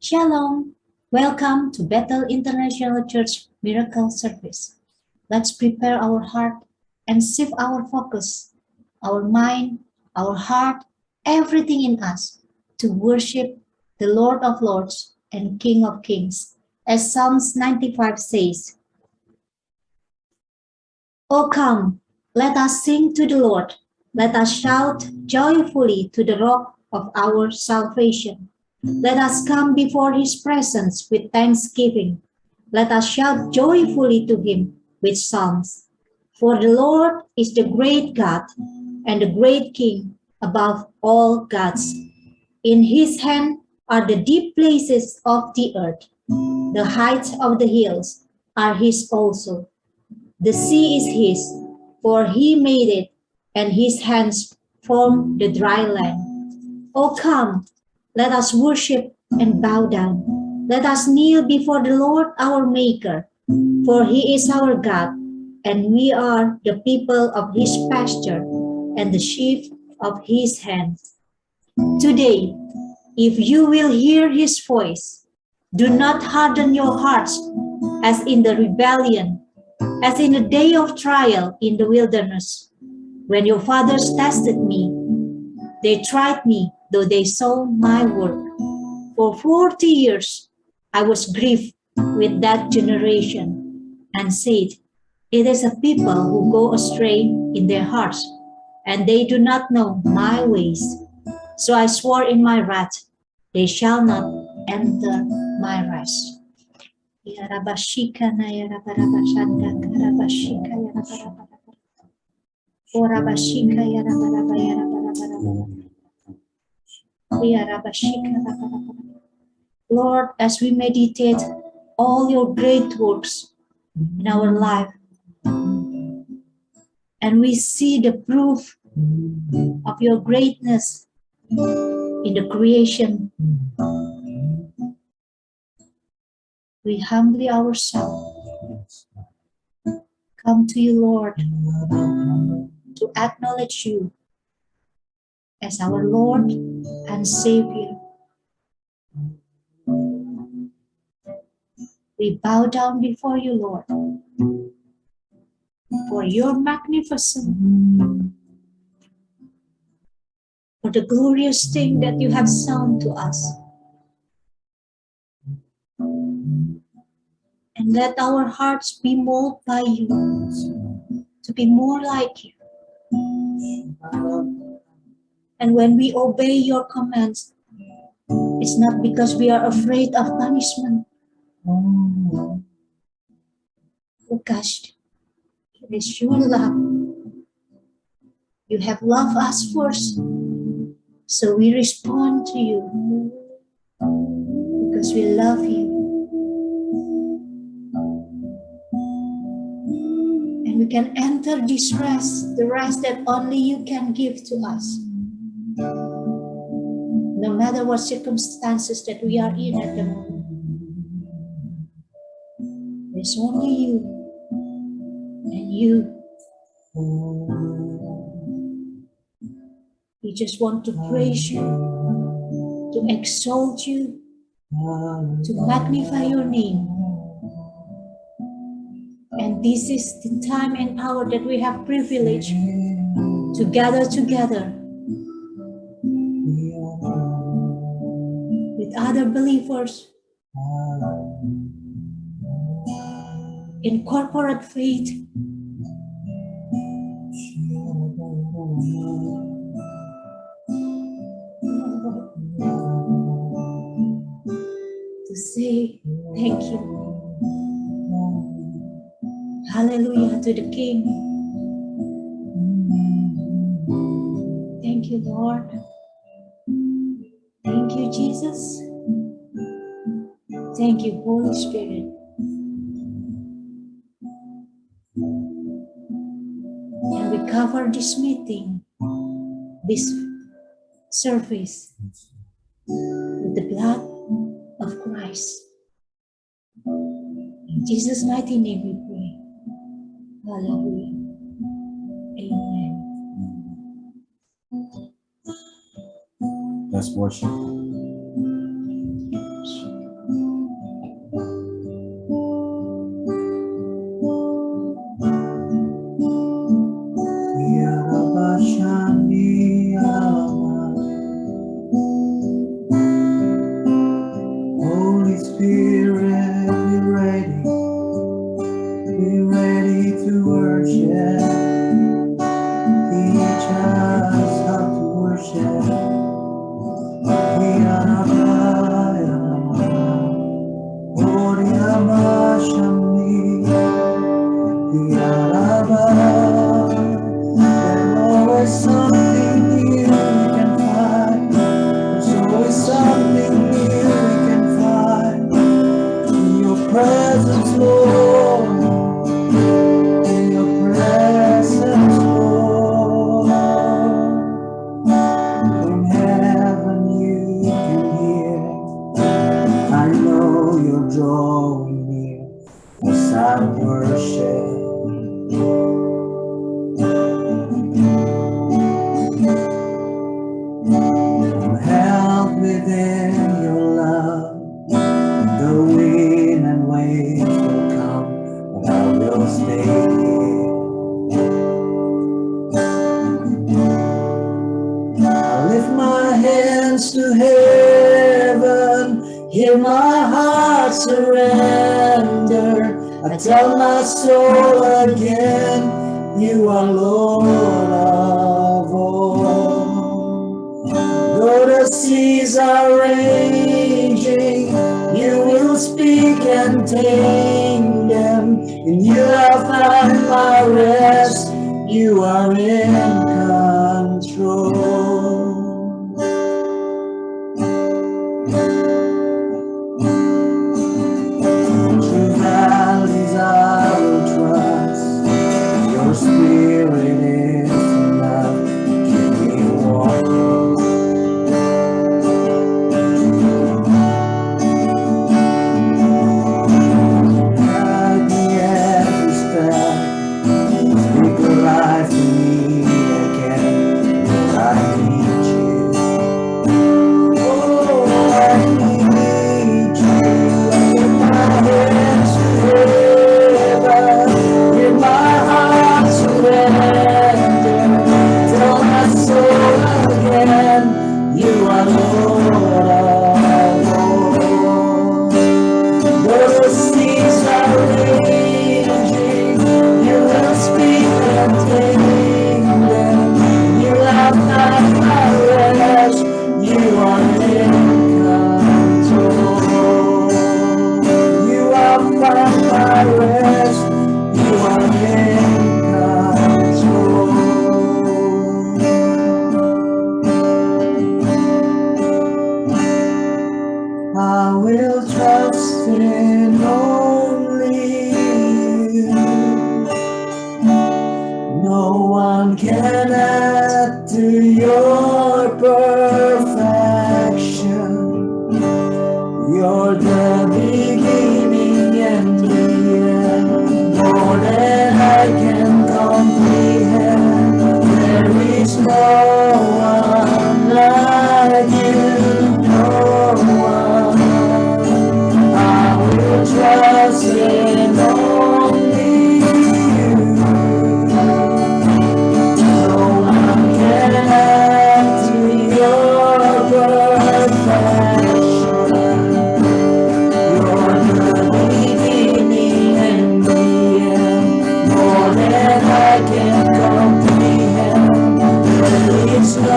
Shalom! Welcome to Bethel International Church Miracle Service. Let's prepare our heart and shift our focus, our mind, our heart, everything in us to worship the Lord of Lords and King of Kings. As Psalms 95 says, "O come, let us sing to the Lord. Let us shout joyfully to the rock of our salvation. Let us come before his presence with thanksgiving. Let us shout joyfully to him with psalms. For the Lord is the great God and the great King above all gods. In his hand are the deep places of the earth. The heights of the hills are his also. The sea is his, for he made it, and his hands formed the dry land. O come, let us worship and bow down. Let us kneel before the Lord our Maker, for he is our God, and we are the people of his pasture and the sheep of his hand. Today, if you will hear his voice, do not harden your hearts as in the rebellion, as in the day of trial in the wilderness, when your fathers tested me. They tried me, though they saw my work. For 40 years I was grieved with that generation, and said, it is a people who go astray in their hearts, and they do not know my ways. So I swore in my wrath, they shall not enter my rest. Lord, as we meditate all your great works in our life, and we see the proof of your greatness in the creation, we humbly ourselves come to you, Lord, to acknowledge you as our Lord and Savior. We bow down before you, Lord, for your magnificent, for the glorious thing that you have shown to us. And let our hearts be molded by you to be more like you. And when we obey your commands, it's not because we are afraid of punishment. Oh gosh, it is your love. You have loved us first, so we respond to you because we love you. And we can enter this rest, the rest that only you can give to us. No matter what circumstances that we are in at the moment, there's only you and you. We just want to praise you, to exalt you, to magnify your name. And this is the time and hour that we have privilege to gather together with other believers in corporate faith, to say thank you. Hallelujah to the King. Thank you, Lord. Thank you, Jesus. Thank you, Holy Spirit. And we cover this meeting, this service, with the blood of Christ. In Jesus' mighty name we pray. Hallelujah. Amen. Let's worship. worship. Teach us how to worship. There's always something new we can find. There's always something new we can find in your presence, Lord. In your presence, Lord. From heaven you can hear. I know you're drawing near as I worship. I'm held within your love. The wind and waves will come, but I will stay here. I lift my hands to heaven, hear my heart surrender. I tell my soul again, you are Lord of all. Though the seas are raging, you will speak and tame them. In you I find my rest, you are in control. Through valleys I will trust, your spirit is enough to keep me walking. Guide me every step, speak life to me again, Lord, I need you. Oh, I need you. I lift my hands to heaven, hear my heart surrender. Tell my soul again, you are Lord of all. Though the seas are raging, you will speak and tame them. You have not my rest, you are in control. You have found my rest, you are in control. I will trust in only you. No one can add to your perfection. You're the beginning and the end. More than I can comprehend. There is no one like you, no one. I will trust in only you. No one can add to your perfection. You're the beginning and the end. More than I can comprehend. There is no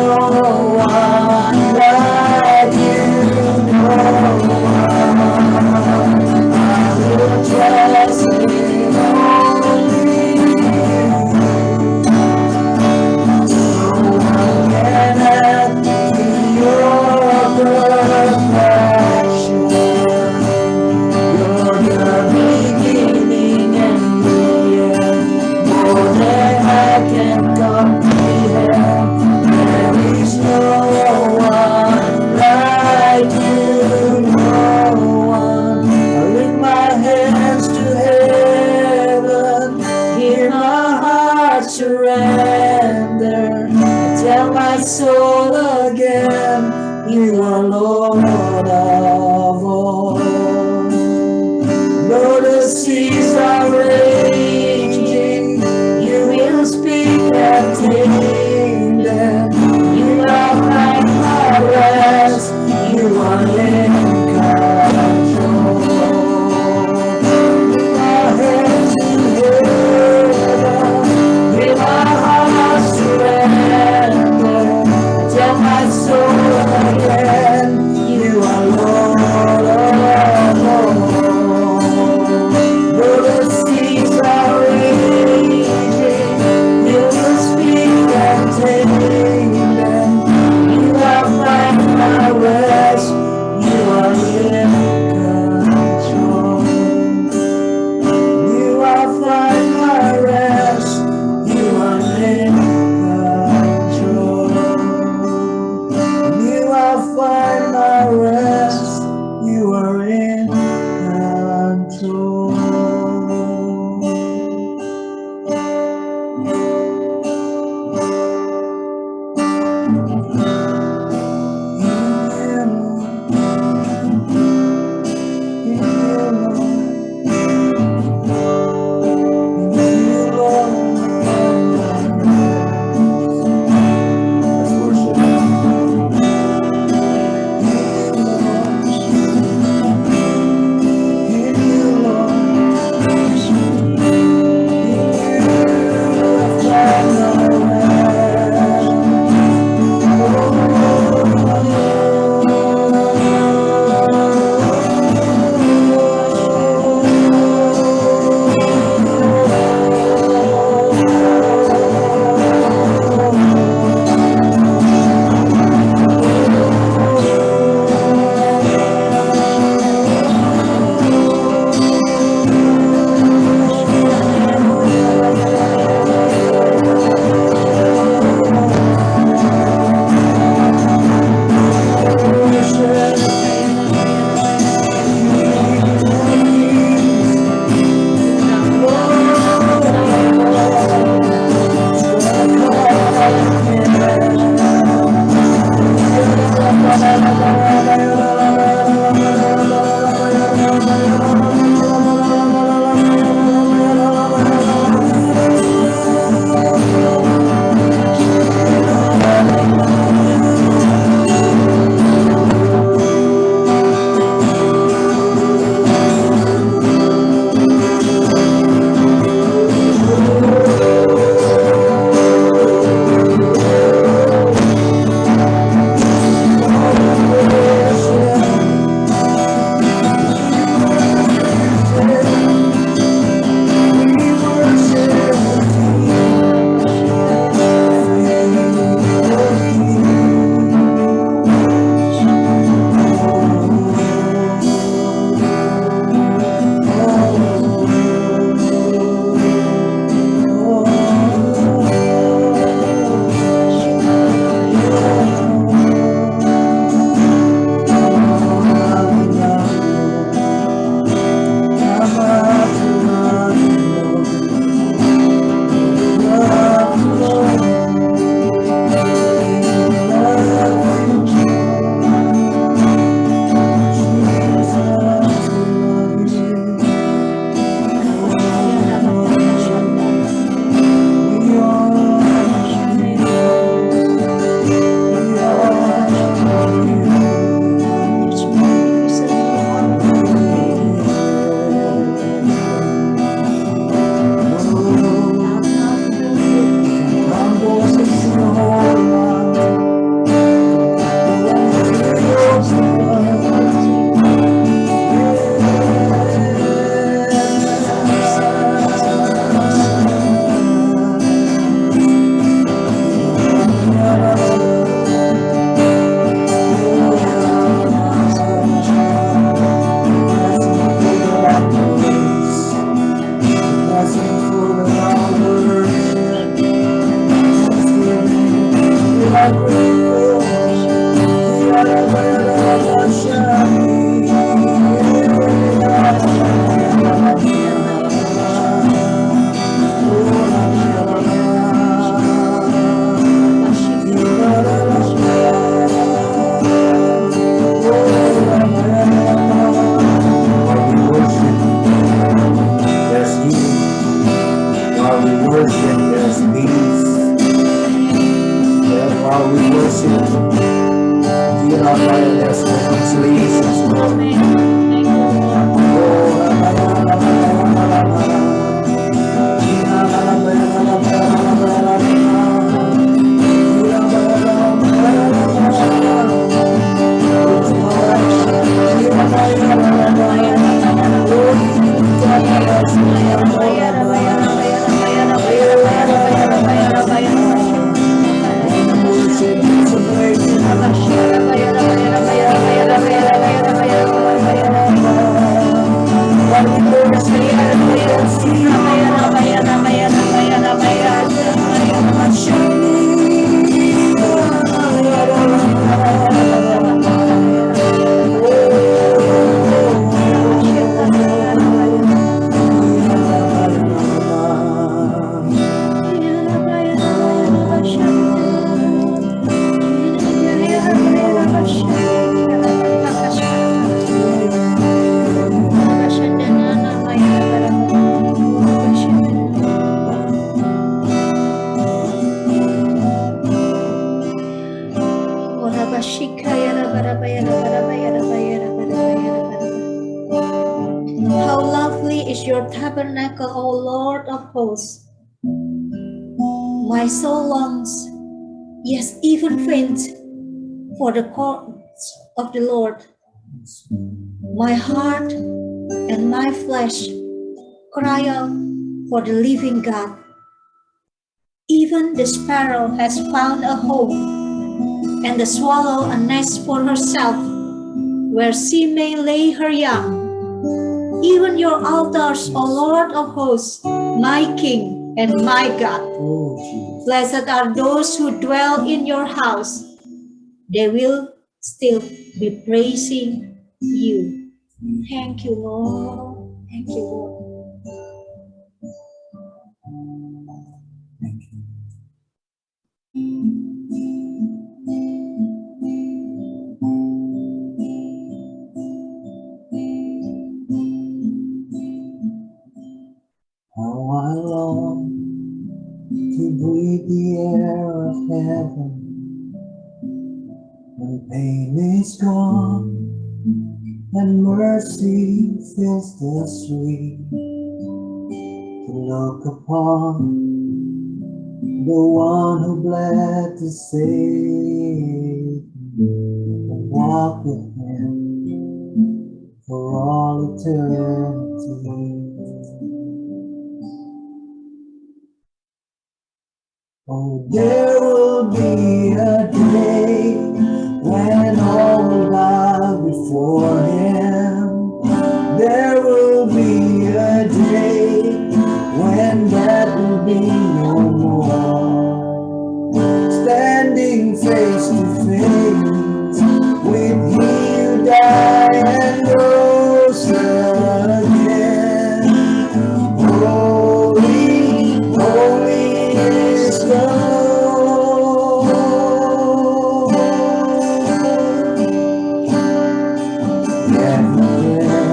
one like you, no one. I will trust in only you. No one can add to your perfection. You're the beginning and the end. More than I can comprehend. There is no one like you, no one. I lift my hands to heaven, hear my heart surrender. I tell my soul again, you are Lord of all. Though the seas are raging, you will speak and tame them. You are my rest, you are in control. My hands to heaven, are grateful. While we worship, there's peace. While we worship, there's reconciliation, Lord. How lovely is your tabernacle, O Lord of hosts. My soul longs, yes, even faint, for the courts of the Lord. My heart and my flesh cry out for the living God. Even the sparrow has found a home, and the swallow a nest for herself, where she may lay her young. Even your altars, O Lord of hosts, my King and my God. Blessed are those who dwell in your house. They will still be praising you. Thank you, Lord. Thank you, Lord. How I long to breathe the air of heaven when pain is gone and mercy fills the street. To look upon the one who bled to save me and walk with him for all eternity. Oh, there will be a day when all will bow before him. There will be a day when that will be no more. Standing face to face with he who died and rose again. Holy, holy is the Lord. Every day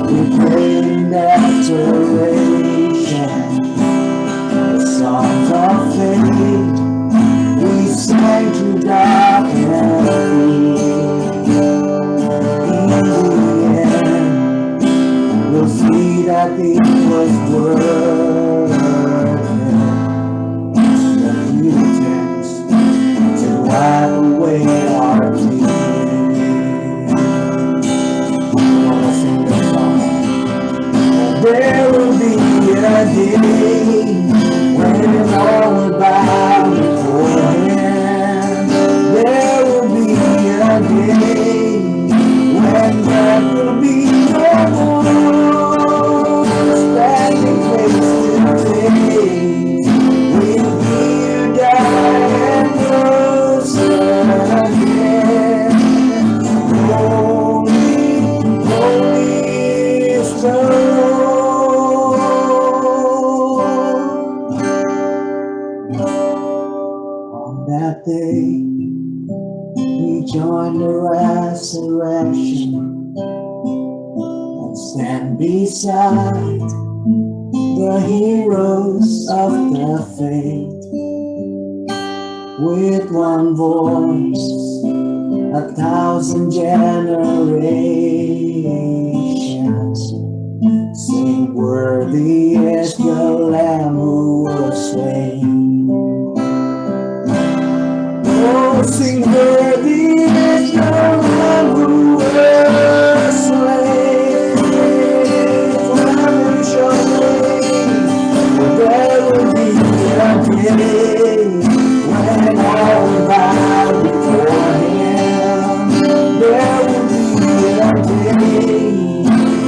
we pray in adoration, the songs of faith we sang to God and in the end we'll see that it was worth it. When he returns to wipe away our tears. Wanna sing the song? There will be a day when all will bow before him. There will be a day when there will be no more. Standing face On that day, we join the resurrection and stand beside the heroes of the faith. With one voice, 1,000 generations sing, worthy is the Lamb who was slain. Oh, sing, worthy is the Lamb who was slain. Forever shall reign. There will be a day when all will bow before Him. There will be a day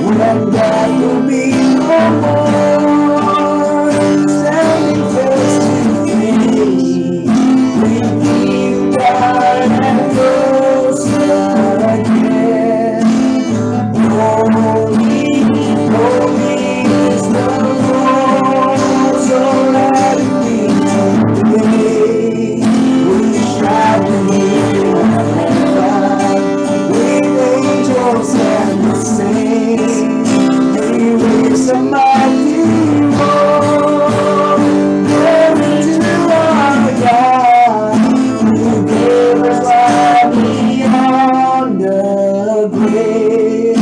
when that will be no more. Standing face to face with Him, died and rose again. Holy, holy is the Lord, so let it be today. We shall meet in heaven with angels and the saints. He is a mighty Lord, glory to our God, who gave us life beyond the grave.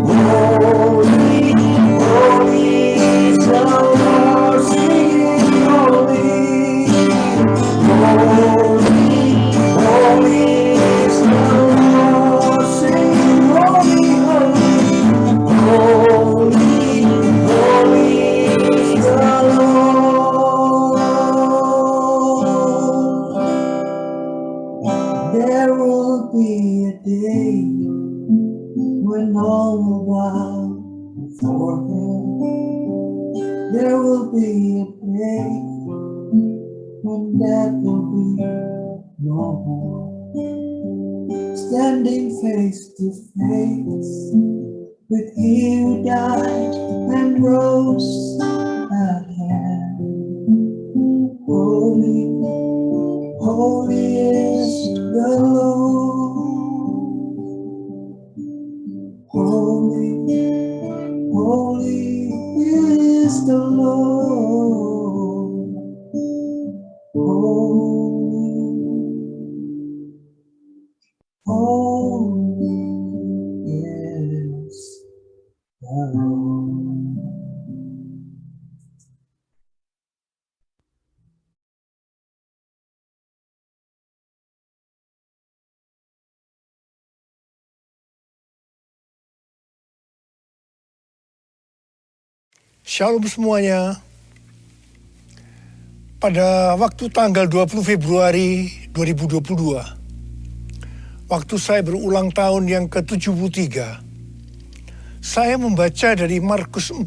Holy, holy is the Lord, singing holy. Holy, holy is the Lord, singing holy, holy. Holy, holy is the Lord. There will be a day when all will bow before Him. There will be a day when that will be no more. Standing face to face with He who died and rose again. Holy, holy is the Lord. Holy, holy is the Lord. Holy, holy is the Lord. Shalom semuanya. Pada waktu tanggal 20 Februari 2022, waktu saya berulang tahun yang ke-73, saya membaca dari Markus 4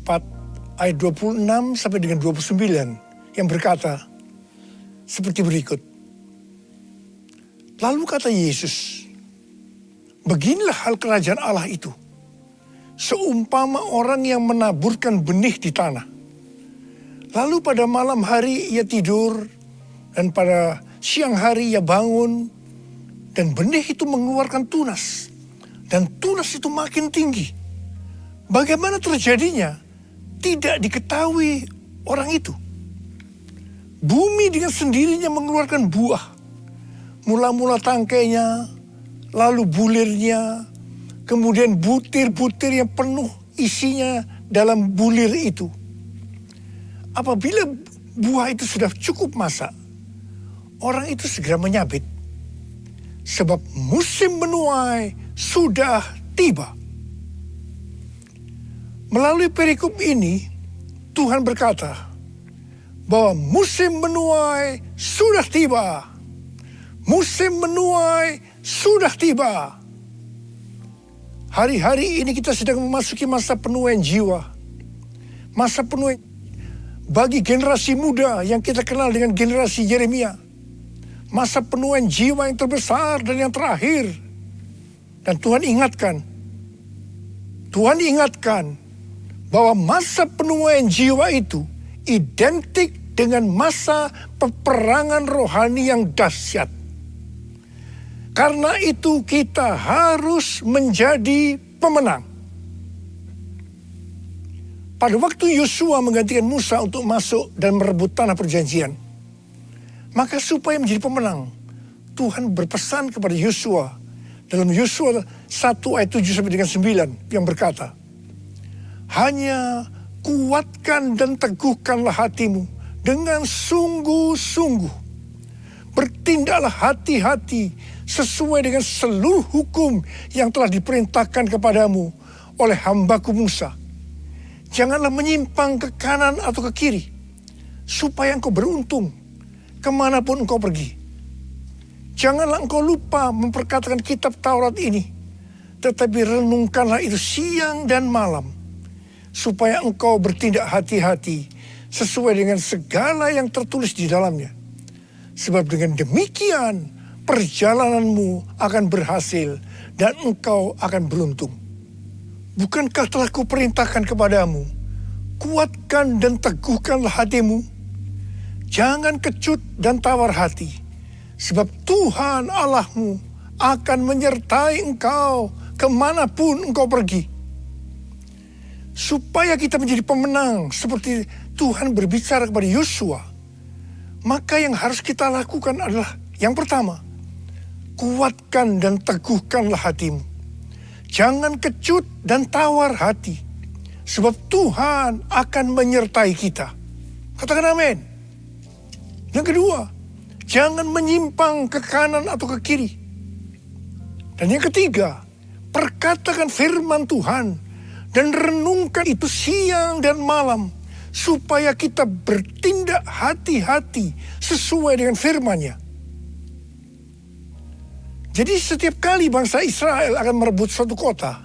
ayat 26 sampai dengan 29 yang berkata seperti berikut. Lalu kata Yesus, beginilah hal kerajaan Allah itu. Seumpama orang yang menaburkan benih di tanah. Lalu pada malam hari ia tidur, dan pada siang hari ia bangun, dan benih itu mengeluarkan tunas, dan tunas itu makin tinggi. Bagaimana terjadinya? Tidak diketahui orang itu. Bumi dengan sendirinya mengeluarkan buah. Mula-mula tangkainya, lalu bulirnya, kemudian butir-butir yang penuh isinya dalam bulir itu. Apabila buah itu sudah cukup masak, orang itu segera menyabit. Sebab musim menuai sudah tiba. Melalui perikop ini, Tuhan berkata bahwa musim menuai sudah tiba. Musim menuai sudah tiba. Hari-hari ini kita sedang memasuki masa penuaian jiwa. Masa penuaian bagi generasi muda yang kita kenal dengan generasi Yeremia. Masa penuaian jiwa yang terbesar dan yang terakhir. Dan Tuhan ingatkan bahwa masa penuaian jiwa itu identik dengan masa peperangan rohani yang dahsyat. Karena itu kita harus menjadi pemenang. Pada waktu Yosua menggantikan Musa untuk masuk dan merebut tanah perjanjian, maka supaya menjadi pemenang, Tuhan berpesan kepada Yosua dalam Yosua 1 ayat 7 sampai dengan 9 yang berkata, hanya kuatkan dan teguhkanlah hatimu dengan sungguh-sungguh. Bertindaklah hati-hati sesuai dengan seluruh hukum yang telah diperintahkan kepadamu oleh hambaku Musa. Janganlah menyimpang ke kanan atau ke kiri, supaya engkau beruntung kemanapun engkau pergi. Janganlah engkau lupa memperkatakan kitab Taurat ini, tetapi renungkanlah itu siang dan malam, supaya engkau bertindak hati-hati sesuai dengan segala yang tertulis di dalamnya. Sebab dengan demikian perjalananmu akan berhasil dan engkau akan beruntung. Bukankah telah kuperintahkan kepadamu, kuatkan dan teguhkanlah hatimu. Jangan kecut dan tawar hati, sebab Tuhan Allahmu akan menyertai engkau kemanapun engkau pergi. Supaya kita menjadi pemenang seperti Tuhan berbicara kepada Yosua, maka yang harus kita lakukan adalah yang pertama, kuatkan dan teguhkanlah hatimu. Jangan kecut dan tawar hati, sebab Tuhan akan menyertai kita. Katakan amin. Yang kedua, jangan menyimpang ke kanan atau ke kiri. Dan yang ketiga, perkatakan firman Tuhan dan renungkan itu siang dan malam, supaya kita bertindak hati-hati sesuai dengan firman-Nya. Jadi setiap kali bangsa Israel akan merebut suatu kota,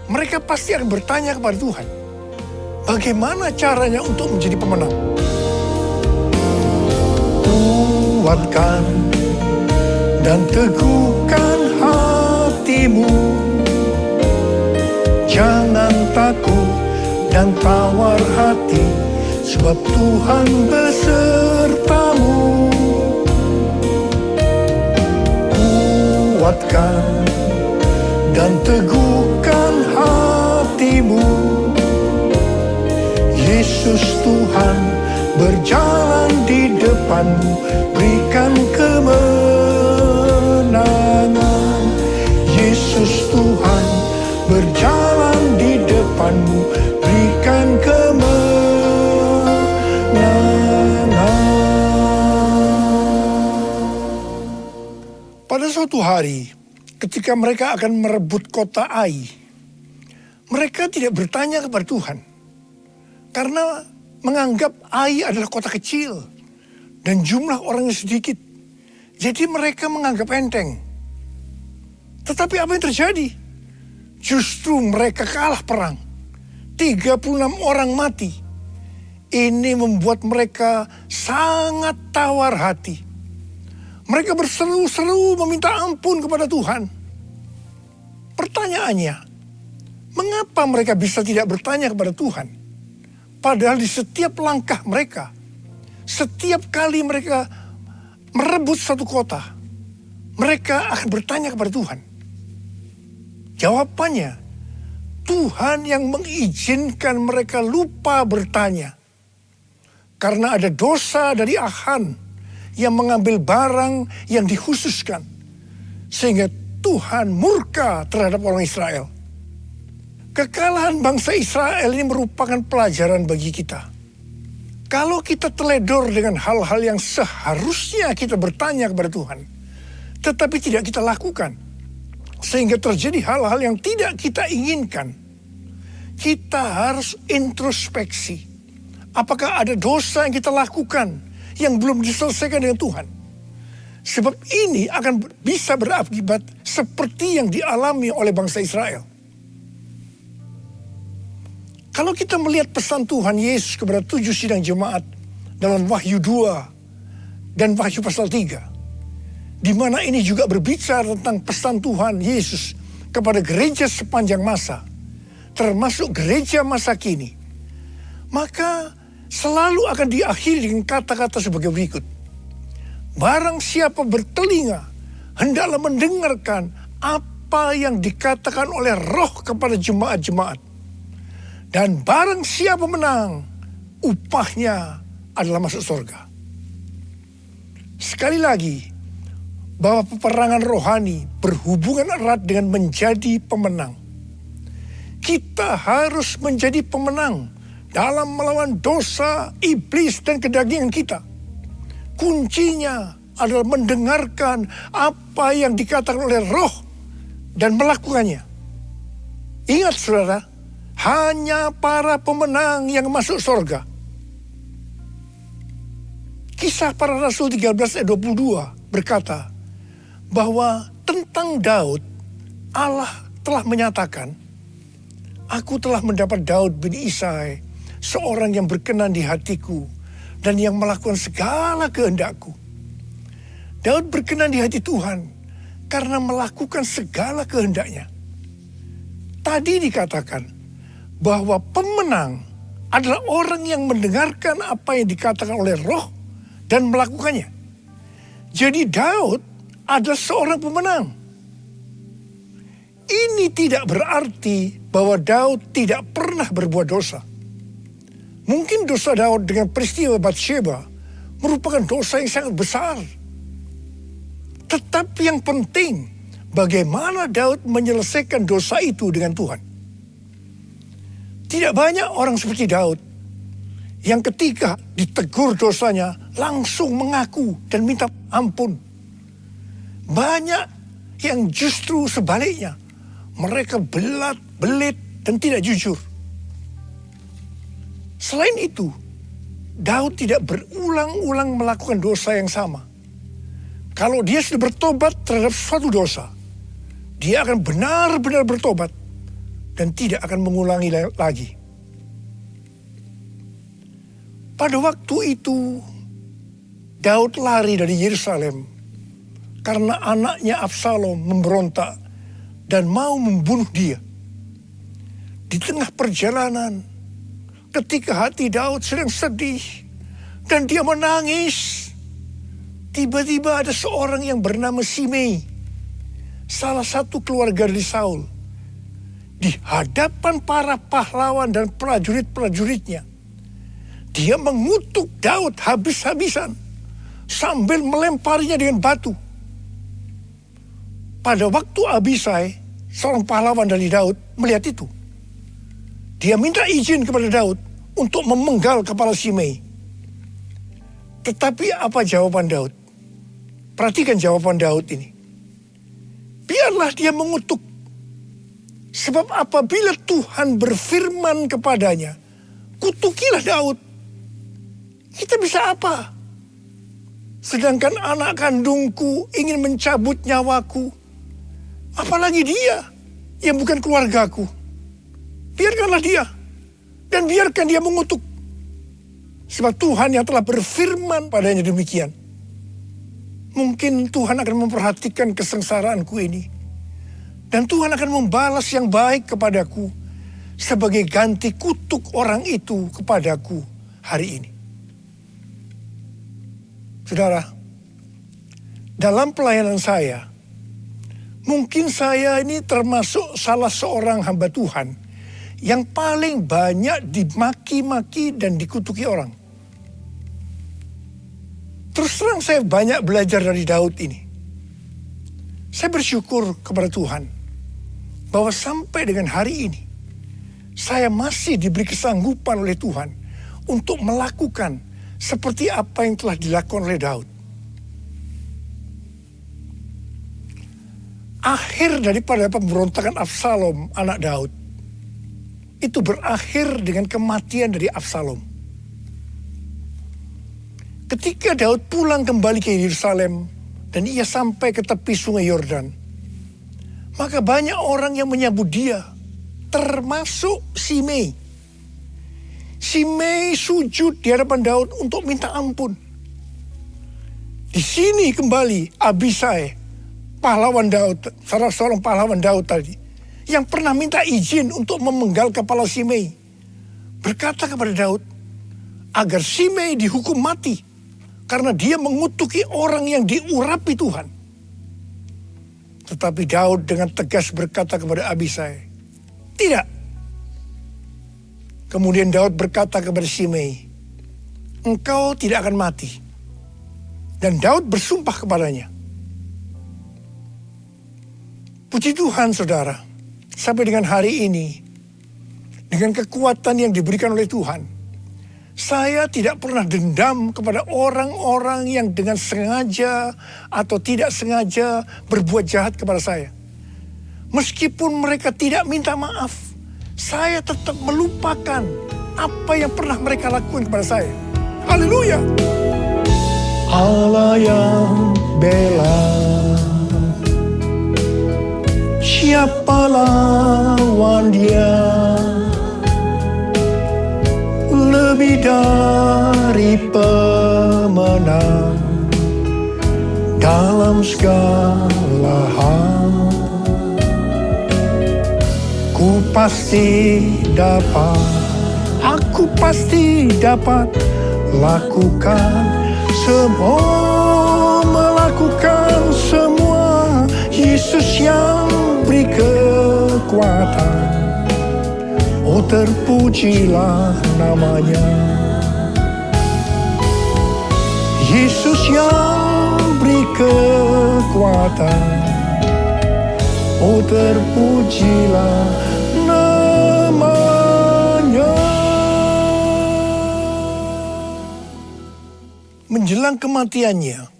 mereka pasti akan bertanya kepada Tuhan, bagaimana caranya untuk menjadi pemenang? Kuatkan dan teguhkan hatimu, jangan takut dan tawar hati, sebab Tuhan besertamu. Kuatkan dan teguhkan hatimu, Yesus Tuhan berjalan di depanmu, berikan kemenangan. Yesus Tuhan berjalan di depanmu, berikan kemenangan. Pada suatu hari, ketika mereka akan merebut kota Ai, mereka tidak bertanya kepada Tuhan, karena menganggap Ai adalah kota kecil dan jumlah orangnya sedikit. Jadi mereka menganggap enteng. Tetapi apa yang terjadi? Justru mereka kalah perang. 36 orang mati. Ini membuat mereka sangat tawar hati. Mereka berseru-seru meminta ampun kepada Tuhan. Pertanyaannya, mengapa mereka bisa tidak bertanya kepada Tuhan? Padahal di setiap langkah mereka, setiap kali mereka merebut satu kota, mereka akan bertanya kepada Tuhan. Jawabannya, Tuhan yang mengizinkan mereka lupa bertanya. Karena ada dosa dari Achan yang mengambil barang yang dikhususkan, sehingga Tuhan murka terhadap orang Israel. Kekalahan bangsa Israel ini merupakan pelajaran bagi kita. Kalau kita teledor dengan hal-hal yang seharusnya kita bertanya kepada Tuhan, tetapi tidak kita lakukan, sehingga terjadi hal-hal yang tidak kita inginkan, kita harus introspeksi. Apakah ada dosa yang kita lakukan yang belum diselesaikan dengan Tuhan? Sebab ini akan bisa berakibat seperti yang dialami oleh bangsa Israel. Kalau kita melihat pesan Tuhan Yesus kepada 7 sidang jemaat dalam Wahyu 2 dan Wahyu pasal 3, di mana ini juga berbicara tentang pesan Tuhan Yesus kepada gereja sepanjang masa, termasuk gereja masa kini, maka selalu akan diakhiri dengan kata-kata sebagai berikut. Barang siapa bertelinga, hendaklah mendengarkan apa yang dikatakan oleh Roh kepada jemaat-jemaat. Dan barang siapa menang, upahnya adalah masuk surga. Sekali lagi, bahwa peperangan rohani berhubungan erat dengan menjadi pemenang. Kita harus menjadi pemenang dalam melawan dosa, iblis, dan kedagingan kita. Kuncinya adalah mendengarkan apa yang dikatakan oleh Roh dan melakukannya. Ingat saudara, hanya para pemenang yang masuk surga. Kisah Para Rasul 13 ayat 22 berkata bahwa tentang Daud, Allah telah menyatakan, aku telah mendapat Daud bin Isai, seorang yang berkenan di hatiku dan yang melakukan segala kehendakku. Daud berkenan di hati Tuhan karena melakukan segala kehendaknya. Tadi dikatakan bahwa pemenang adalah orang yang mendengarkan apa yang dikatakan oleh Roh dan melakukannya. Jadi Daud adalah seorang pemenang. Ini tidak berarti bahwa Daud tidak pernah berbuat dosa. Mungkin dosa Daud dengan peristiwa Batsheba merupakan dosa yang sangat besar. Tetapi yang penting, bagaimana Daud menyelesaikan dosa itu dengan Tuhan. Tidak banyak orang seperti Daud yang ketika ditegur dosanya langsung mengaku dan minta ampun. Banyak yang justru sebaliknya, mereka belit dan tidak jujur. Selain itu, Daud tidak berulang-ulang melakukan dosa yang sama. Kalau dia sudah bertobat terhadap suatu dosa, dia akan benar-benar bertobat dan tidak akan mengulangi lagi. Pada waktu itu, Daud lari dari Yerusalem karena anaknya Absalom memberontak dan mau membunuh dia. Di tengah perjalanan, ketika hati Daud sedang sedih dan dia menangis, tiba-tiba ada seorang yang bernama Simei, salah satu keluarga dari Saul, di hadapan para pahlawan dan prajurit-prajuritnya. Dia mengutuk Daud habis-habisan sambil melemparinya dengan batu. Pada waktu Abisai, seorang pahlawan dari Daud, melihat itu, dia minta izin kepada Daud untuk memenggal kepala Simei. Tetapi apa jawaban Daud? Perhatikan jawaban Daud ini. Biarlah dia mengutuk. Sebab apabila Tuhan berfirman kepadanya, kutukilah Daud. Kita bisa apa? Sedangkan anak kandungku ingin mencabut nyawaku. Apalagi dia yang bukan keluargaku. Biarkanlah dia. Dan biarkan dia mengutuk. Sebab Tuhan yang telah berfirman padanya demikian. Mungkin Tuhan akan memperhatikan kesengsaraanku ini. Dan Tuhan akan membalas yang baik kepadaku. Sebagai ganti kutuk orang itu kepadaku hari ini. Saudara, dalam pelayanan saya, mungkin saya ini termasuk salah seorang hamba Tuhan yang paling banyak dimaki-maki dan dikutuki orang. Terus terang saya banyak belajar dari Daud ini. Saya bersyukur kepada Tuhan bahwa sampai dengan hari ini, saya masih diberi kesanggupan oleh Tuhan untuk melakukan seperti apa yang telah dilakukan oleh Daud. Akhir daripada pemberontakan Absalom, anak Daud, itu berakhir dengan kematian dari Absalom. Ketika Daud pulang kembali ke Yerusalem dan ia sampai ke tepi sungai Yordan, maka banyak orang yang menyambut dia, termasuk Simei. Simei sujud di hadapan Daud untuk minta ampun. Di sini kembali Abisai, pahlawan Daud, salah seorang pahlawan Daud tadi, yang pernah minta izin untuk memenggal kepala Simei, berkata kepada Daud, agar Simei dihukum mati karena dia mengutuki orang yang diurapi Tuhan. Tetapi Daud dengan tegas berkata kepada Abisai, "Tidak." Kemudian Daud berkata kepada Simei, "Engkau tidak akan mati." Dan Daud bersumpah kepadanya. Puji Tuhan saudara, sampai dengan hari ini, dengan kekuatan yang diberikan oleh Tuhan, saya tidak pernah dendam kepada orang-orang yang dengan sengaja atau tidak sengaja berbuat jahat kepada saya. Meskipun mereka tidak minta maaf, saya tetap melupakan apa yang pernah mereka lakukan kepada saya. Haleluya. Allah yang bela, siapa lawan Dia? Lebih dari pemenang dalam segala hal. Ku pasti dapat, aku pasti dapat lakukan semua, melakukan semua. Yesus yang beri kekuatan, oh terpujilah namanya. Yesus yang beri kekuatan, oh terpujilah namanya. Menjelang kematiannya,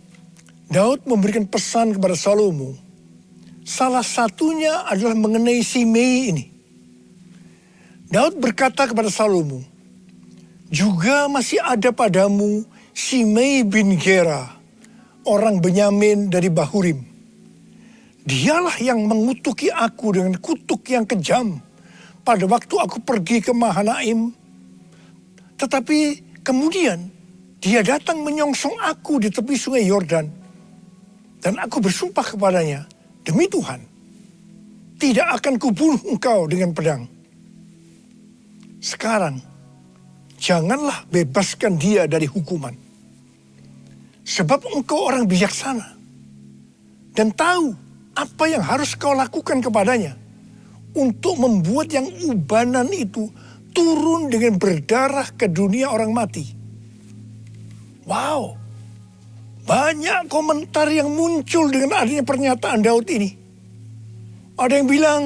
Daud memberikan pesan kepada Salomo. Salah satunya adalah mengenai Simei ini. Daud berkata kepada Salomo, "Juga masih ada padamu Simei bin Gera, orang Benyamin dari Bahurim. Dialah yang mengutuki aku dengan kutuk yang kejam pada waktu aku pergi ke Mahanaim. Tetapi kemudian dia datang menyongsong aku di tepi sungai Yordan. Dan aku bersumpah kepadanya, demi Tuhan, tidak akan kubunuh engkau dengan pedang. Sekarang, janganlah bebaskan dia dari hukuman. Sebab engkau orang bijaksana dan tahu apa yang harus kau lakukan kepadanya untuk membuat yang ubanan itu turun dengan berdarah ke dunia orang mati." Wow, banyak komentar yang muncul dengan adanya pernyataan Daud ini. Ada yang bilang,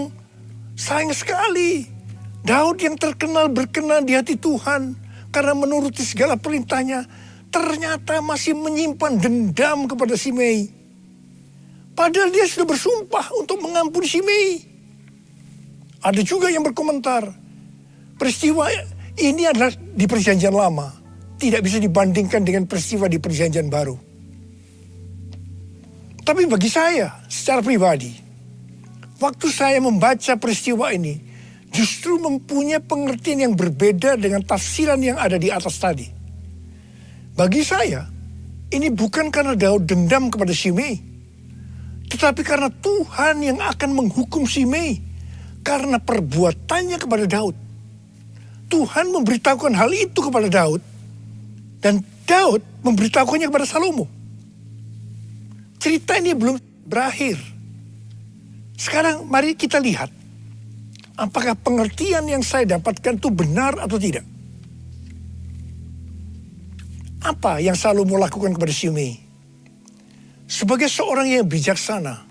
sayang sekali Daud yang terkenal berkenan di hati Tuhan karena menuruti segala perintahnya, ternyata masih menyimpan dendam kepada Simei. Padahal dia sudah bersumpah untuk mengampuni Simei. Ada juga yang berkomentar, peristiwa ini adalah di Perjanjian Lama, tidak bisa dibandingkan dengan peristiwa di Perjanjian Baru. Tapi bagi saya, secara pribadi, waktu saya membaca peristiwa ini, justru mempunyai pengertian yang berbeda dengan tafsiran yang ada di atas tadi. Bagi saya, ini bukan karena Daud dendam kepada Simei, tetapi karena Tuhan yang akan menghukum Simei karena perbuatannya kepada Daud. Tuhan memberitahukan hal itu kepada Daud, dan Daud memberitahukannya kepada Salomo. Cerita ini belum berakhir. Sekarang mari kita lihat, apakah pengertian yang saya dapatkan itu benar atau tidak. Apa yang Salomo lakukan kepada Simei? Sebagai seorang yang bijaksana,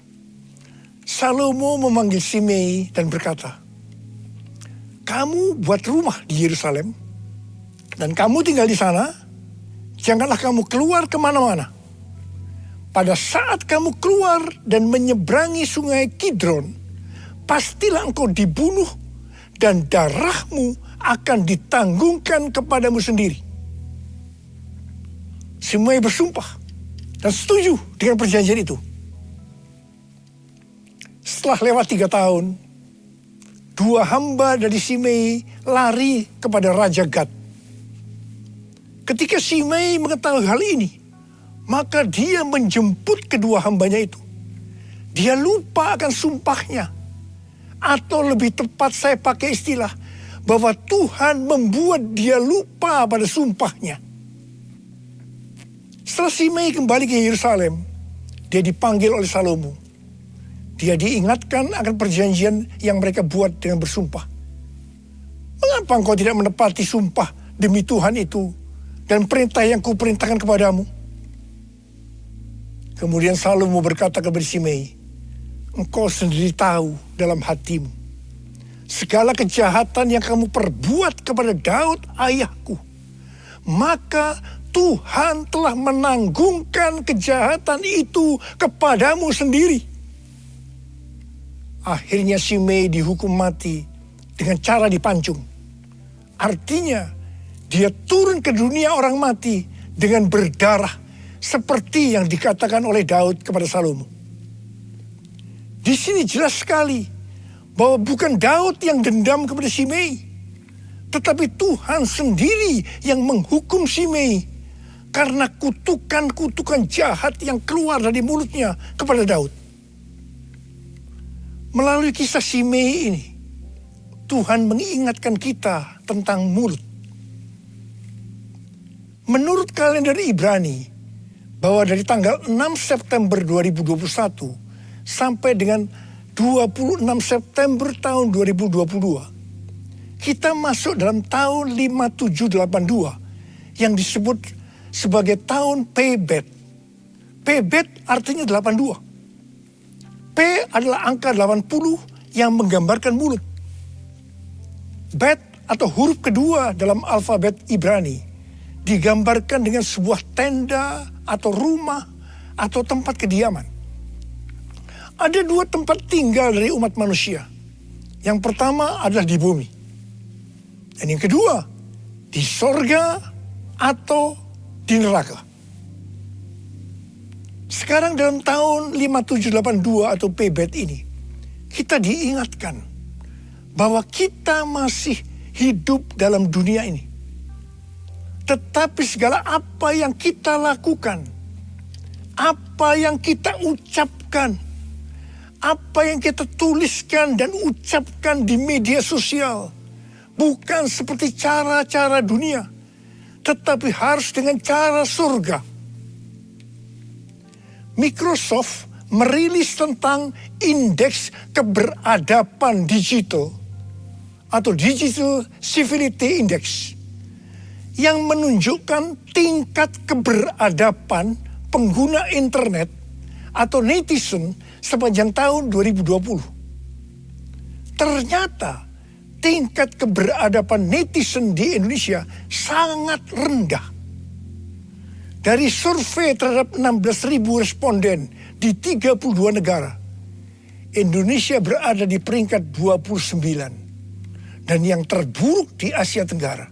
Salomo memanggil Simei dan berkata, "Kamu buat rumah di Yerusalem, dan kamu tinggal di sana. Janganlah kamu keluar kemana-mana. Pada saat kamu keluar dan menyeberangi sungai Kidron, pastilah engkau dibunuh dan darahmu akan ditanggungkan kepadamu sendiri." Simei bersumpah dan setuju dengan perjanjian itu. Setelah lewat 3 tahun, 2 hamba dari Simei lari kepada Raja Gad. Ketika Simei mengetahui hal ini, maka dia menjemput kedua hambanya itu. Dia lupa akan sumpahnya. Atau lebih tepat saya pakai istilah, bahwa Tuhan membuat dia lupa pada sumpahnya. Setelah Simei kembali ke Yerusalem, dia dipanggil oleh Salomo. Dia diingatkan akan perjanjian yang mereka buat dengan bersumpah. Mengapa engkau tidak menepati sumpah demi Tuhan itu dan perintah yang kuperintahkan kepadamu? Kemudian Salomo berkata kepada Simei, engkau sendiri tahu dalam hatimu segala kejahatan yang kamu perbuat kepada Daud ayahku. Maka Tuhan telah menanggungkan kejahatan itu kepadamu sendiri. Akhirnya Simei dihukum mati dengan cara dipancung. Artinya dia turun ke dunia orang mati dengan berdarah seperti yang dikatakan oleh Daud kepada Salomo. Di sini jelas sekali bahwa bukan Daud yang dendam kepada Simei, tetapi Tuhan sendiri yang menghukum Simei karena kutukan-kutukan jahat yang keluar dari mulutnya kepada Daud. Melalui kisah Simei ini, Tuhan mengingatkan kita tentang mulut. Menurut kalender Ibrani, bahwa dari tanggal 6 September 2021 sampai dengan 26 September tahun 2022, kita masuk dalam tahun 5782 yang disebut sebagai tahun Pebet. Pebet artinya 82. P adalah angka 80 yang menggambarkan mulut. Bet atau huruf kedua dalam alfabet Ibrani digambarkan dengan sebuah tenda atau rumah atau tempat kediaman. Ada dua tempat tinggal dari umat manusia. Yang pertama adalah di bumi. Dan yang kedua, di sorga atau di neraka. Sekarang dalam tahun 5782 atau Pebet ini, kita diingatkan bahwa kita masih hidup dalam dunia ini. Tetapi segala apa yang kita lakukan, apa yang kita ucapkan, apa yang kita tuliskan dan ucapkan di media sosial, bukan seperti cara-cara dunia, tetapi harus dengan cara surga. Microsoft merilis tentang indeks keberadaban digital atau Digital Civility Index yang menunjukkan tingkat keberadaban pengguna internet atau netizen sepanjang tahun 2020. Ternyata tingkat keberadaban netizen di Indonesia sangat rendah. Dari survei terhadap 16.000 responden di 32 negara, Indonesia berada di peringkat 29 dan yang terburuk di Asia Tenggara.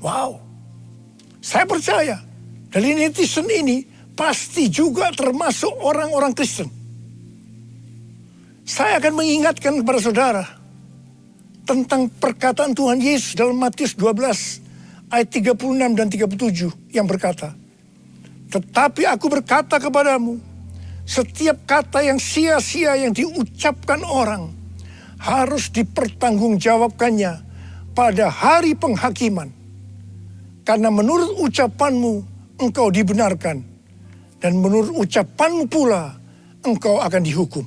Wow, saya percaya dari netizen ini pasti juga termasuk orang-orang Kristen. Saya akan mengingatkan kepada saudara tentang perkataan Tuhan Yesus dalam Matius 12 ayat 36 dan 37 yang berkata, tetapi aku berkata kepadamu, setiap kata yang sia-sia yang diucapkan orang harus dipertanggungjawabkannya pada hari penghakiman. Karena menurut ucapanmu engkau dibenarkan, dan menurut ucapanmu pula engkau akan dihukum.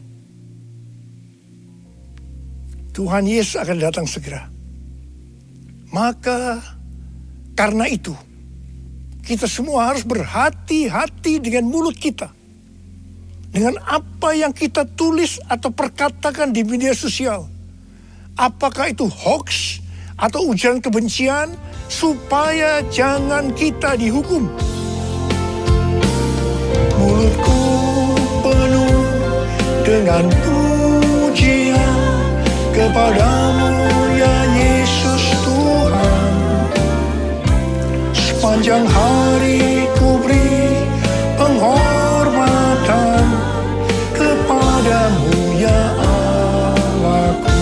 Tuhan Yesus akan datang segera. Maka karena itu, kita semua harus berhati-hati dengan mulut kita. Dengan apa yang kita tulis atau perkatakan di media sosial. Apakah itu hoax atau ujaran kebencian, supaya jangan kita dihukum. Mulutku penuh dengan pujian kepadamu ya Yesus Tuhan. Sepanjang hari ku beri penghormatan kepadamu ya Allahku.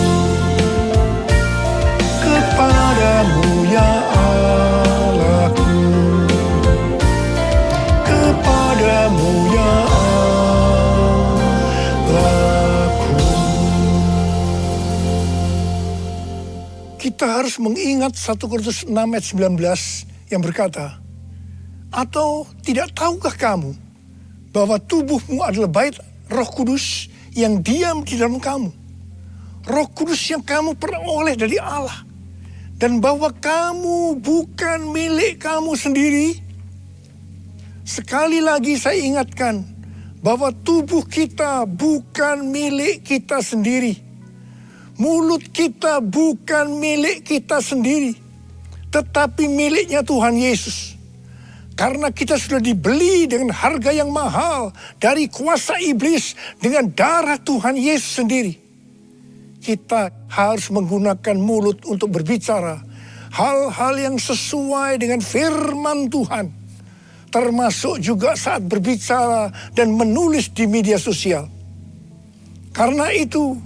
Kepadamu ya Allahku. Kepadamu ya Allahku. Kita kita harus mengingat 1 Korintus 6 ayat 19 yang berkata, atau tidak tahukah kamu bahwa tubuhmu adalah bait Roh Kudus yang diam di dalam kamu. Roh Kudus yang kamu peroleh dari Allah. Dan bahwa kamu bukan milik kamu sendiri. Sekali lagi saya ingatkan bahwa tubuh kita bukan milik kita sendiri. Mulut kita bukan milik kita sendiri. Tetapi miliknya Tuhan Yesus. Karena kita sudah dibeli dengan harga yang mahal dari kuasa iblis dengan darah Tuhan Yesus sendiri. Kita harus menggunakan mulut untuk berbicara hal-hal yang sesuai dengan firman Tuhan. Termasuk juga saat berbicara dan menulis di media sosial. Karena itu,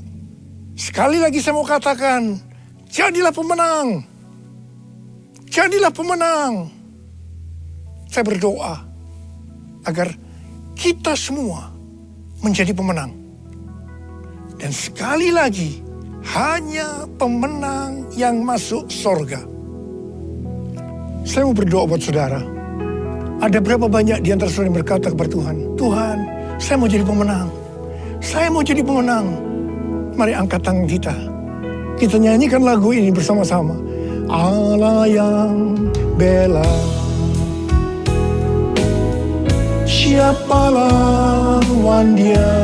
sekali lagi saya mau katakan, jadilah pemenang. Jadilah pemenang. Saya berdoa agar kita semua menjadi pemenang. Dan sekali lagi, hanya pemenang yang masuk sorga. Saya mau berdoa buat saudara. Ada berapa banyak di antara saudara yang berkata kepada Tuhan, Tuhan, saya mau jadi pemenang. Saya mau jadi pemenang. Mari angkat tangan kita. Kita nyanyikan lagu ini bersama-sama. Allah yang bela. Siapa lawan dia?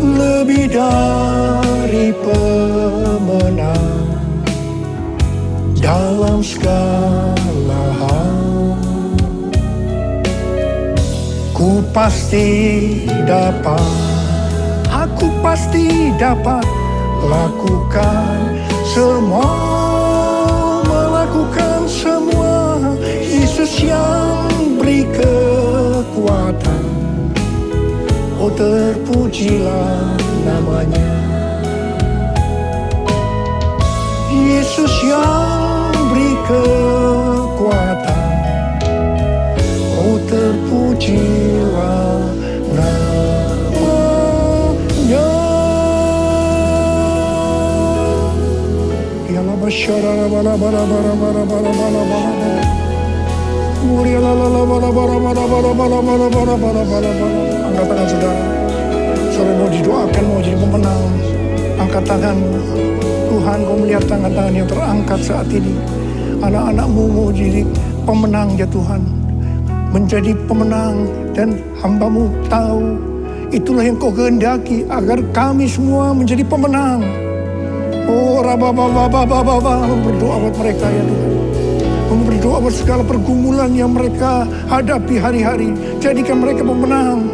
Lebih dari pemenang dalam segala hal. Ku pasti dapat, aku pasti dapat lakukan semua, melakukan semua. Yesus yang beri kekuatan, oh terpujilah namanya. Yesus yang beri kekuatan, oh terpujilah namanya. Ya la basyara bala bala bala bala bala bala bala. Angkat tangan saudara. Saudara mau didoakan, mau jadi pemenang. Angkat tanganmu. Tuhan, kau melihat tangan-tangan yang terangkat saat ini. Anak-anakmu mau jadi pemenang ya Tuhan. Menjadi pemenang. Dan hambamu tahu itulah yang kau kehendaki agar kami semua menjadi pemenang. Oh rabababababababa, berdoa buat mereka ya Tuhan. Berdoa buat segala pergumulan yang mereka hadapi hari-hari. Jadikan mereka pemenang.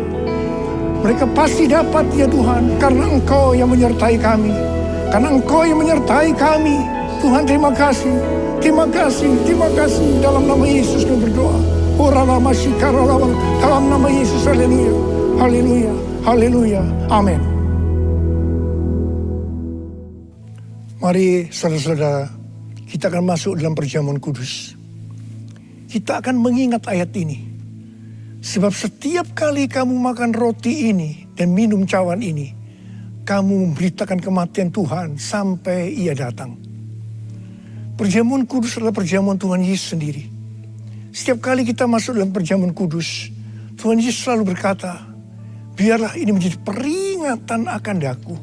Mereka pasti dapat ya Tuhan. Karena Engkau yang menyertai kami. Karena Engkau yang menyertai kami. Tuhan terima kasih. Terima kasih. Terima kasih. Dalam nama Yesus kami berdoa. Dalam nama Yesus. Haleluya. Haleluya. Haleluya. Amin. Mari saudara-saudara, kita akan masuk dalam perjamuan kudus. Kita akan mengingat ayat ini. Sebab setiap kali kamu makan roti ini dan minum cawan ini, kamu memberitakan kematian Tuhan sampai Ia datang. Perjamuan kudus adalah perjamuan Tuhan Yesus sendiri. Setiap kali kita masuk dalam perjamuan kudus, Tuhan Yesus selalu berkata, biarlah ini menjadi peringatan akan daku.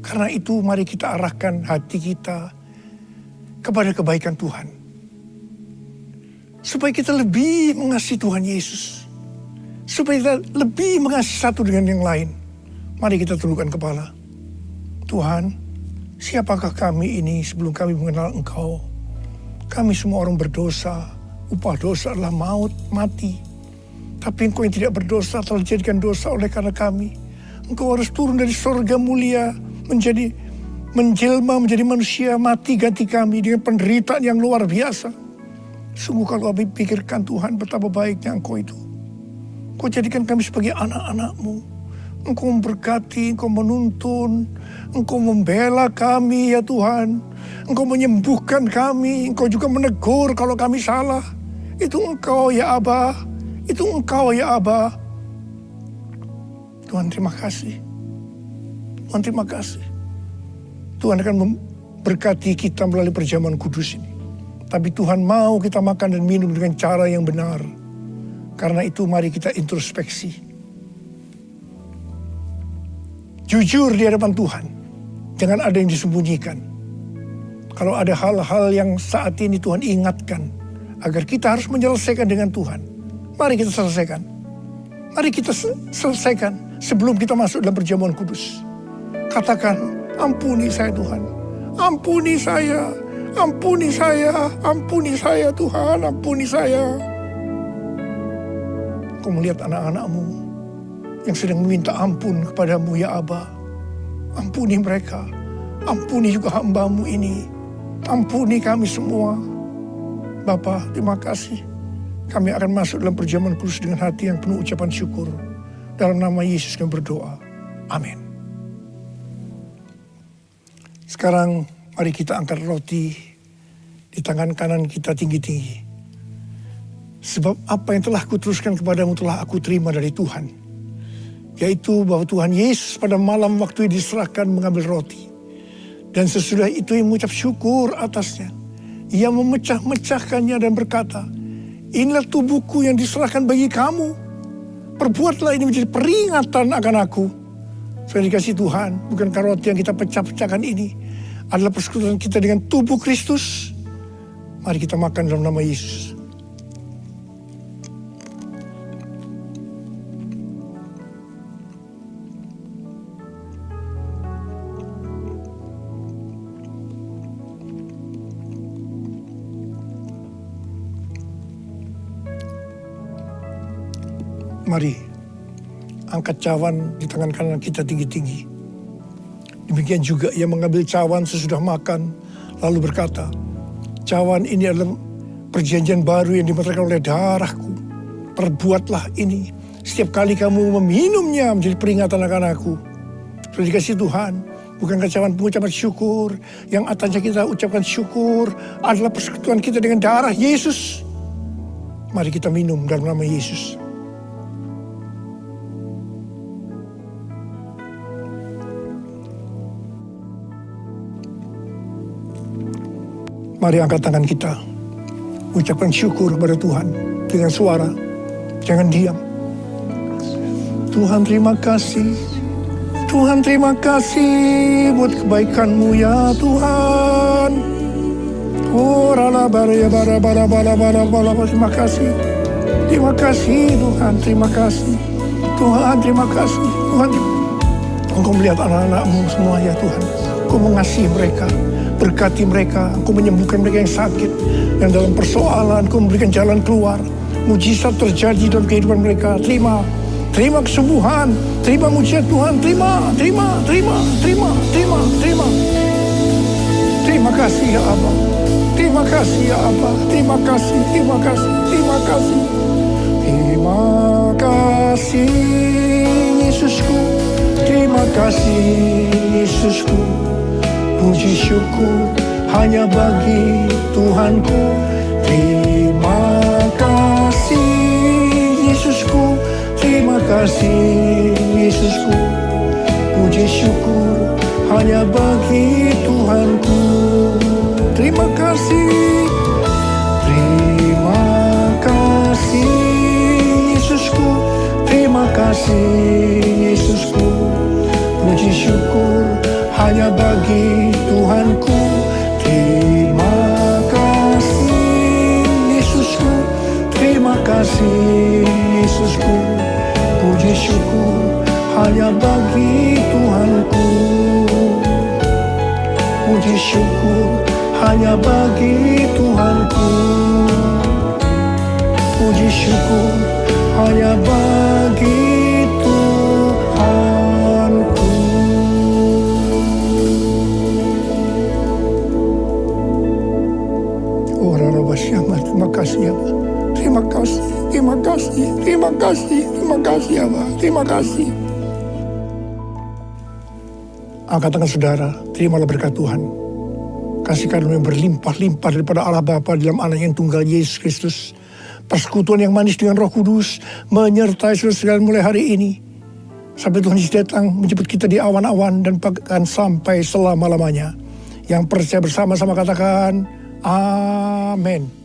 Karena itu mari kita arahkan hati kita kepada kebaikan Tuhan. Supaya kita lebih mengasihi Tuhan Yesus. Supaya kita lebih mengasihi satu dengan yang lain. Mari kita tundukkan kepala. Tuhan, siapakah kami ini sebelum kami mengenal Engkau? Kami semua orang berdosa. Upah dosa adalah maut, mati. Tapi Engkau yang tidak berdosa telah dijadikan dosa oleh karena kami. Engkau harus turun dari surga mulia menjelma menjadi manusia, mati ganti kami dengan penderitaan yang luar biasa. Sungguh kalau kami pikirkan Tuhan betapa baiknya Engkau itu. Engkau jadikan kami sebagai anak-anak-Mu. Engkau memberkati, Engkau menuntun, Engkau membela kami ya Tuhan. Engkau menyembuhkan kami, Engkau juga menegur kalau kami salah. Itu Engkau ya Aba, itu Engkau ya Aba. Tuhan terima kasih. Tuhan terima kasih. Tuhan akan memberkati kita melalui perjamuan kudus ini. Tapi Tuhan mau kita makan dan minum dengan cara yang benar. Karena itu mari kita introspeksi. Jujur di hadapan Tuhan. Jangan ada yang disembunyikan. Kalau ada hal-hal yang saat ini Tuhan ingatkan, agar kita harus menyelesaikan dengan Tuhan, mari kita selesaikan. Mari kita selesaikan sebelum kita masuk dalam perjamuan kudus. Katakan, ampuni saya Tuhan. Ampuni saya. Ampuni saya. Ampuni saya Tuhan. Ampuni saya. Kau melihat anak-anakmu yang sedang meminta ampun kepadamu ya Aba. Ampuni mereka. Ampuni juga hamba-Mu ini. Ampuni kami semua. Bapa, terima kasih. Kami akan masuk dalam perjamuan kudus dengan hati yang penuh ucapan syukur. Dalam nama Yesus kami berdoa. Amin. Sekarang mari kita angkat roti di tangan kanan kita tinggi-tinggi. Sebab apa yang telah kuteruskan kepadamu telah aku terima dari Tuhan. Yaitu bahwa Tuhan Yesus pada malam waktu diserahkan mengambil roti. Dan sesudah itu ia mengucap syukur atasnya. Ia memecah-mecahkannya dan berkata, inilah tubuhku yang diserahkan bagi kamu. Perbuatlah ini menjadi peringatan akan aku. Sudah dikasih Tuhan, bukankah roti yang kita pecah-pecahkan ini adalah persekutuan kita dengan tubuh Kristus? Mari kita makan dalam nama Yesus. Mari, angkat cawan di tangan kanan kita tinggi-tinggi. Demikian juga ia mengambil cawan sesudah makan, lalu berkata, cawan ini adalah perjanjian baru yang dimeteraikan oleh darahku. Perbuatlah ini setiap kali kamu meminumnya menjadi peringatan akan aku. Sudah dikasih Tuhan, bukankah cawan pengucapan syukur, yang atasnya kita ucapkan syukur adalah persekutuan kita dengan darah Yesus. Mari kita minum dalam nama Yesus. Mari angkat tangan kita. Ucapkan syukur kepada Tuhan dengan suara. Jangan diam. Tuhan terima kasih. Tuhan terima kasih buat kebaikan-Mu ya Tuhan. Oh rala bara bara bara bara bara bara. Terima kasih. Terima kasih Tuhan. Terima kasih. Tuhan terima kasih. Tuhan Engkau melihat anak-anak-Mu semua ya Tuhan. Engkau mengasihi mereka. Berkati mereka, Engkau menyembuhkan mereka yang sakit, yang dalam persoalan, Engkau memberikan jalan keluar. Mujizat terjadi dalam kehidupan mereka. Terima kesembuhan, terima mujizat Tuhan, terima. Terima kasih ya Aba, terima kasih ya Aba, terima kasih. Terima kasih Yesusku, terima kasih Yesusku. Puji syukur hanya bagi Tuhanku. Terima kasih Yesusku. Terima kasih Yesusku. Puji syukur hanya bagi Tuhanku. Terima kasih. Terima kasih Yesusku. Terima kasih Yesusku. Puji syukur hanya bagi Tuhanku. Terima kasih Yesusku. Terima kasih Yesusku. Puji syukur hanya bagi Tuhanku. Puji syukur hanya bagi Tuhanku. Puji syukur hanya bagi Tuhanku. Terima kasih ya Pak. Terima kasih ya Pak. Terima kasih. Angkat tangan saudara, terimalah berkat Tuhan. Kasih karunia berlimpah-limpah daripada Allah Bapa dalam Anak yang tunggal Yesus Kristus. Persekutuan yang manis dengan Roh Kudus menyertai saudara sekalian mulai hari ini. Sampai Tuhan Yesus datang menjemput kita di awan-awan dan akan sampai selama-lamanya. Yang percaya bersama-sama katakan, amin.